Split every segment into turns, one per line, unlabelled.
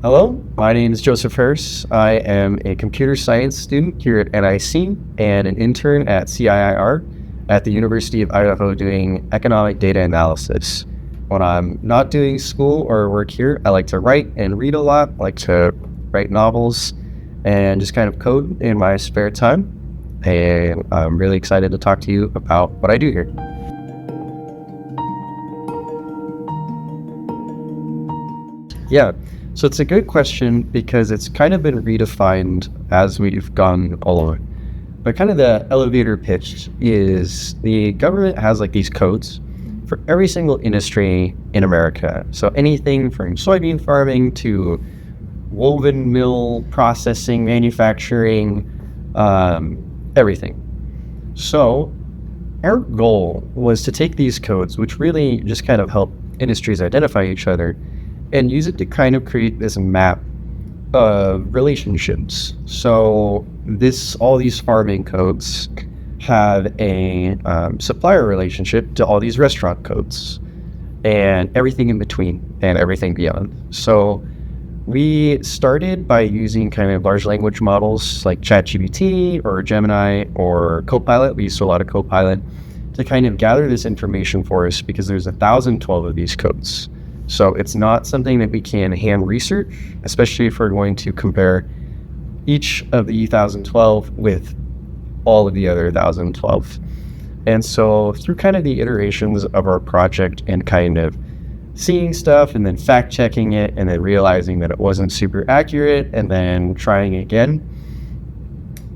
Hello, my name is Joseph Harris. I am a computer science student here at NIC and an intern at CIIR at the University of Idaho doing economic data analysis. When I'm not doing school or work here, I like to write and read a lot. I like to write novels and just kind of code in my spare time. And I'm really excited to talk to you about what I do here. Yeah. So it's a good question because it's kind of been redefined as we've gone along. But kind of the elevator pitch is the government has like these codes for every single industry in America. So anything from soybean farming to woven mill processing, manufacturing, everything. So our goal was to take these codes, which really just kind of help industries identify each other, and use it to kind of create this map of relationships. So all these farming codes have a supplier relationship to all these restaurant codes and everything in between and everything beyond. So we started by using kind of large language models like ChatGPT or Gemini or Copilot. We used a lot of Copilot to kind of gather this information for us because there's 1,012 of these codes. So it's not something that we can hand research, especially if we're going to compare each of the 1,012 with all of the other 1,012. And so through kind of the iterations of our project and kind of seeing stuff and then fact checking it and then realizing that it wasn't super accurate and then trying again,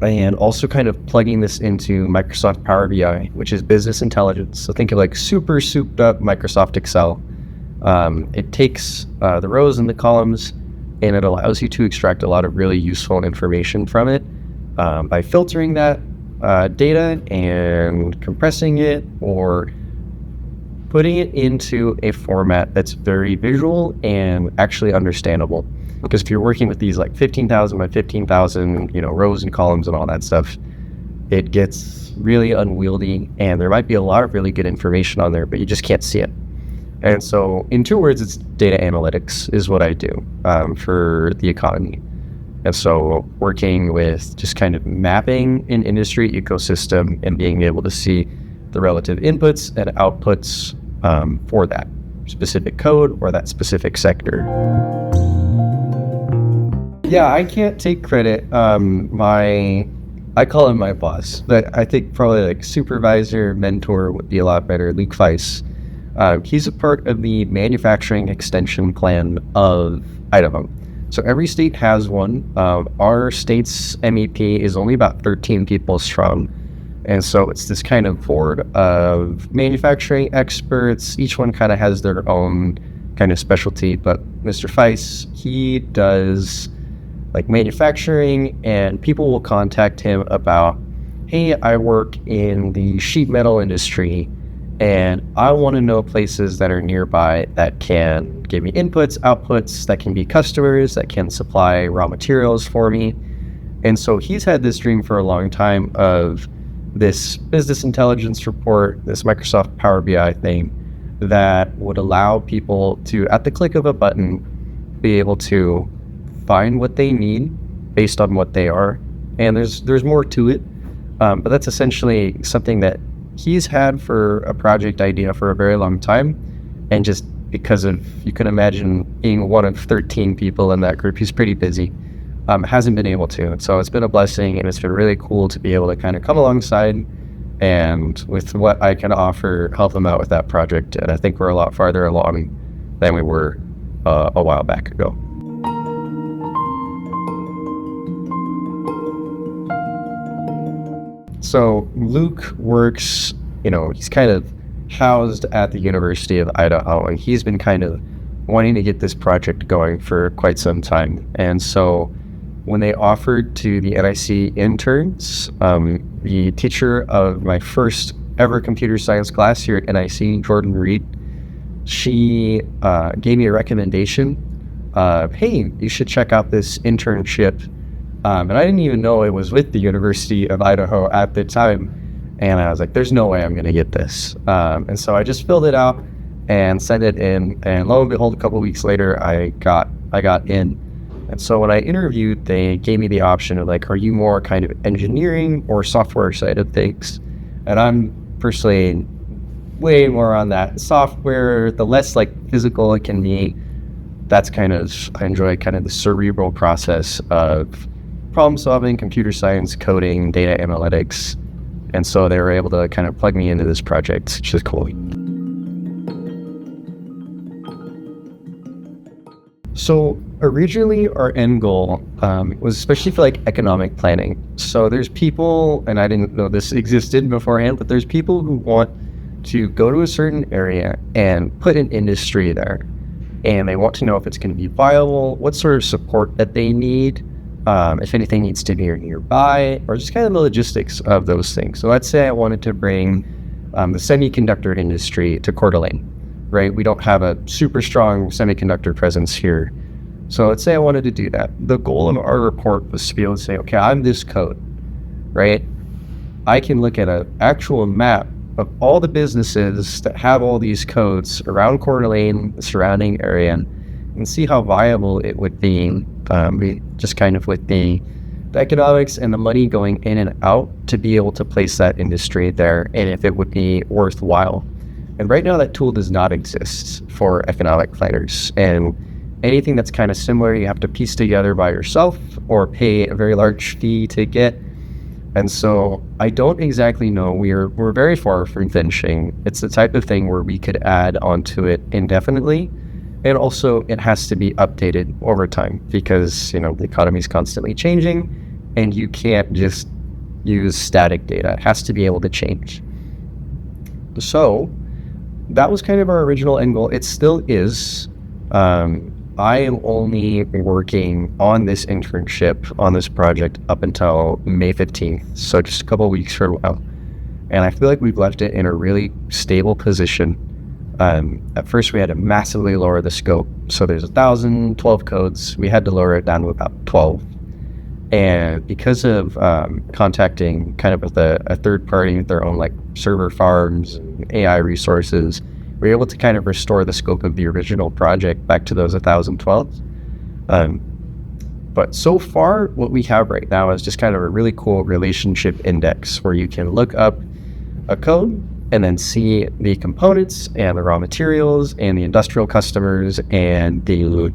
and also kind of plugging this into Microsoft Power BI, which is business intelligence. So think of like super souped up Microsoft Excel. It takes the rows and the columns, and it allows you to extract a lot of really useful information from it by filtering that data and compressing it or putting it into a format that's very visual and actually understandable. Because if you're working with these like 15,000 by 15,000, rows and columns and all that stuff, it gets really unwieldy, and there might be a lot of really good information on there, but you just can't see it. And so in 2 words, it's data analytics is what I do for the economy. And so working with just kind of mapping an industry ecosystem and being able to see the relative inputs and outputs for that specific code or that specific sector. Yeah, I can't take credit. I call him my boss, but I think probably like supervisor, mentor would be a lot better. Luke Weiss. He's a part of the manufacturing extension plan of Idaho. So every state has one. Our state's MEP is only about 13 people strong. And so it's this kind of board of manufacturing experts. Each one kind of has their own kind of specialty. But Mr. Weiss, he does like manufacturing, and people will contact him about, hey, I work in the sheet metal industry, and I want to know places that are nearby that can give me inputs, outputs, that can be customers, that can supply raw materials for me. And so he's had this dream for a long time of this business intelligence report, this Microsoft Power BI thing that would allow people to, at the click of a button, be able to find what they need based on what they are. And there's more to it, but that's essentially something that he's had for a project idea for a very long time, and just because of, you can imagine being one of 13 people in that group, he's pretty busy, hasn't been able to. So it's been a blessing, and it's been really cool to be able to kind of come alongside and with what I can offer, help him out with that project. And I think we're a lot farther along than we were a while back ago. So Luke works, he's kind of housed at the University of Idaho, and he's been kind of wanting to get this project going for quite some time. And so when they offered to the NIC interns, the teacher of my first ever computer science class here at NIC, Jordan Reed, she gave me a recommendation of, hey, you should check out this internship. And I didn't even know it was with the University of Idaho at the time. And I was like, there's no way I'm going to get this. And so I just filled it out and sent it in. And lo and behold, a couple of weeks later, I got in. And so when I interviewed, they gave me the option of like, are you more kind of engineering or software side of things? And I'm personally way more on that software, the less like physical it can be. That's kind of, I enjoy kind of the cerebral process of problem solving, computer science, coding, data analytics. And so they were able to kind of plug me into this project, which is cool. So originally our end goal was especially for like economic planning. So there's people, and I didn't know this existed beforehand, but there's people who want to go to a certain area and put an industry there. And they want to know if it's going to be viable, what sort of support that they need, if anything needs to be nearby, or just kind of the logistics of those things. So let's say I wanted to bring the semiconductor industry to Coeur d'Alene, right? We don't have a super strong semiconductor presence here. So let's say I wanted to do that. The goal of our report was to be able to say, okay, I'm this code, right? I can look at an actual map of all the businesses that have all these codes around Coeur d'Alene, the surrounding area, and see how viable it would be, just kind of with the economics and the money going in and out to be able to place that industry there, and if it would be worthwhile. And right now that tool does not exist for economic planners. And anything that's kind of similar, you have to piece together by yourself or pay a very large fee to get. And so I don't exactly know. We're very far from finishing. It's the type of thing where we could add onto it indefinitely. And also it has to be updated over time because, the economy is constantly changing and you can't just use static data. It has to be able to change. So that was kind of our original end goal. It still is. I am only working on this internship, on this project, up until May 15th. So just a couple of weeks from now. And I feel like we've left it in a really stable position. At first, we had to massively lower the scope. So there's 1,012 codes. We had to lower it down to about 12. And because of contacting kind of with a third party with their own like server farms and AI resources, we're able to kind of restore the scope of the original project back to those 1,012. But so far, what we have right now is just kind of a really cool relationship index where you can look up a code and then see the components and the raw materials and the industrial customers and the,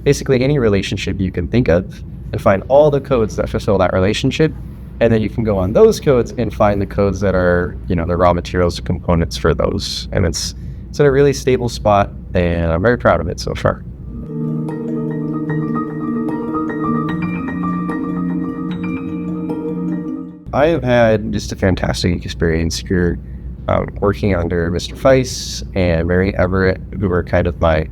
basically any relationship you can think of and find all the codes that fulfill that relationship. And then you can go on those codes and find the codes that are, the raw materials and components for those. And it's in a really stable spot, and I'm very proud of it so far. I have had just a fantastic experience here working under Mr. Feiss and Mary Everett, who are kind of my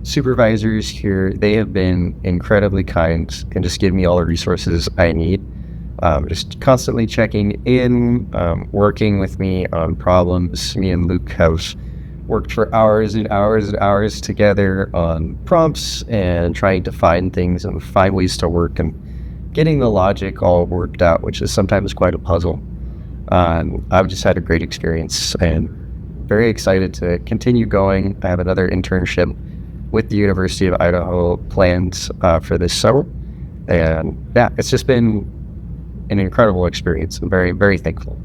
supervisors here. They have been incredibly kind and just give me all the resources I need. Just constantly checking in, working with me on problems. Me and Luke have worked for hours and hours and hours together on prompts and trying to find things and find ways to work and getting the logic all worked out, which is sometimes quite a puzzle. I've just had a great experience and very excited to continue going. I have another internship with the University of Idaho planned for this summer. And yeah, it's just been an incredible experience. I'm very, very thankful.